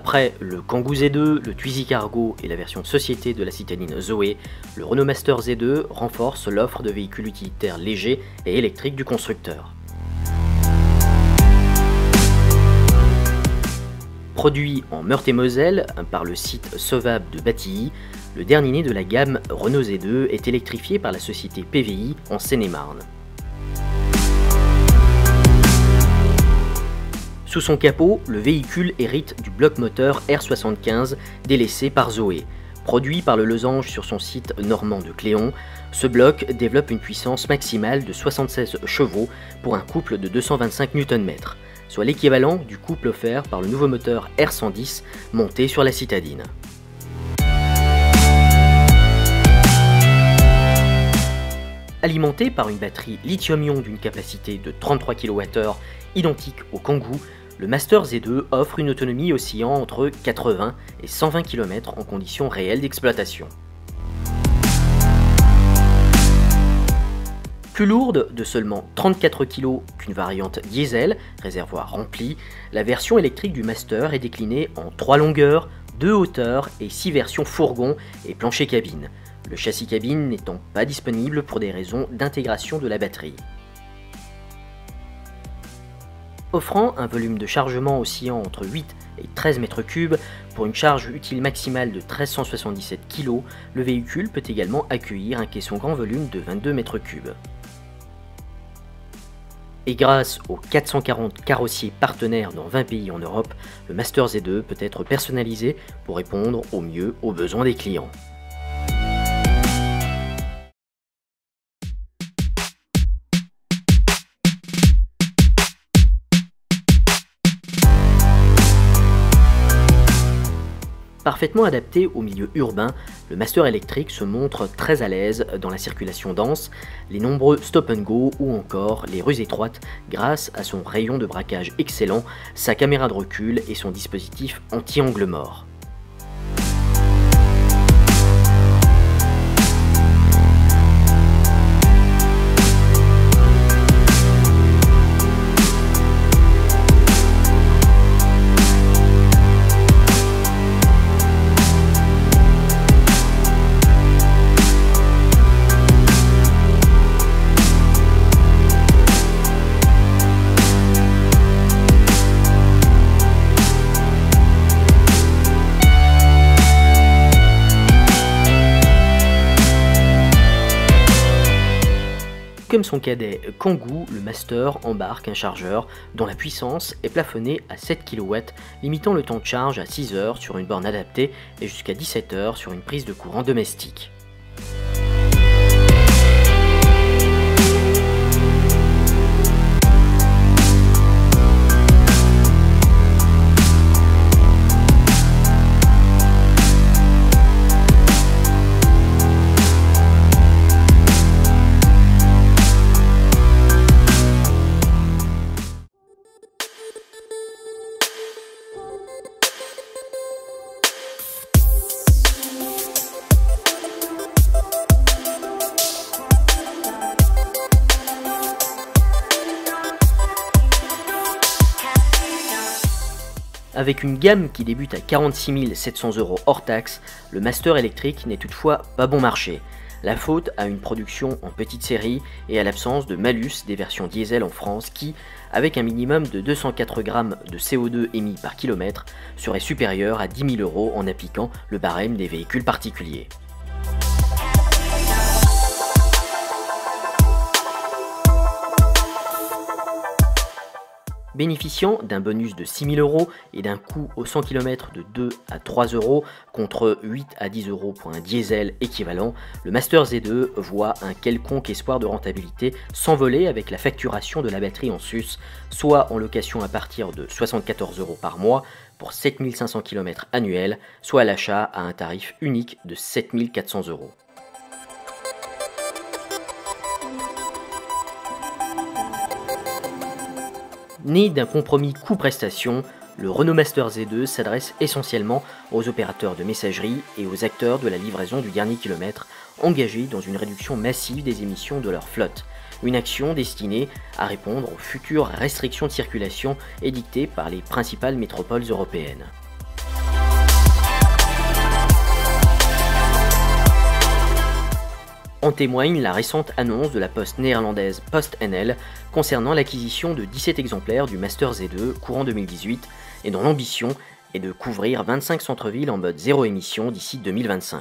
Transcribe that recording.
Après le Kangoo Z2, le Twizy Cargo et la version société de la citadine Zoe, le Renault Master Z2 renforce l'offre de véhicules utilitaires légers et électriques du constructeur. Produit en Meurthe-et-Moselle par le site Sovab de Batilly, le dernier né de la gamme Renault Z2 est électrifié par la société PVI en Seine-et-Marne. Sous son capot, le véhicule hérite du bloc moteur R75 délaissé par Zoé. Produit par le Losange sur son site normand de Cléon, ce bloc développe une puissance maximale de 76 chevaux pour un couple de 225 Nm, soit l'équivalent du couple offert par le nouveau moteur R110 monté sur la citadine. Alimenté par une batterie lithium-ion d'une capacité de 33 kWh identique au Kangoo, le Master Z2 offre une autonomie oscillant entre 80 et 120 km en conditions réelles d'exploitation. Plus lourde de seulement 34 kg qu'une variante diesel, réservoir rempli, la version électrique du Master est déclinée en 3 longueurs, 2 hauteurs et 6 versions fourgon et plancher cabine, le châssis cabine n'étant pas disponible pour des raisons d'intégration de la batterie. Offrant un volume de chargement oscillant entre 8 et 13 m3 pour une charge utile maximale de 1377 kg, le véhicule peut également accueillir un caisson grand volume de 22 m3. Et grâce aux 440 carrossiers partenaires dans 20 pays en Europe, le Master Z2 peut être personnalisé pour répondre au mieux aux besoins des clients. Parfaitement adapté au milieu urbain, le Master électrique se montre très à l'aise dans la circulation dense, les nombreux stop and go ou encore les rues étroites grâce à son rayon de braquage excellent, sa caméra de recul et son dispositif anti-angle mort. Comme son cadet Kangoo, le Master embarque un chargeur dont la puissance est plafonnée à 7 kW, limitant le temps de charge à 6 heures sur une borne adaptée et jusqu'à 17 heures sur une prise de courant domestique. Avec une gamme qui débute à 46 700 € hors taxe, le Master électrique n'est toutefois pas bon marché. La faute à une production en petite série et à l'absence de malus des versions diesel en France qui, avec un minimum de 204 g de CO2 émis par kilomètre, serait supérieur à 10 000 € en appliquant le barème des véhicules particuliers. Bénéficiant d'un bonus de 6 000 € et d'un coût au 100 km de 2 à 3 € contre 8 à 10 € pour un diesel équivalent, le Master Z2 voit un quelconque espoir de rentabilité s'envoler avec la facturation de la batterie en sus, soit en location à partir de 74 € par mois pour 7 500 km annuels, soit à l'achat à un tarif unique de 7 400 €. Né d'un compromis coût-prestation, le Renault Master Z2 s'adresse essentiellement aux opérateurs de messagerie et aux acteurs de la livraison du dernier kilomètre engagés dans une réduction massive des émissions de leur flotte, une action destinée à répondre aux futures restrictions de circulation édictées par les principales métropoles européennes. En témoigne la récente annonce de la poste néerlandaise PostNL concernant l'acquisition de 17 exemplaires du Master Z2 courant 2018 et dont l'ambition est de couvrir 25 centres-villes en mode zéro émission d'ici 2025.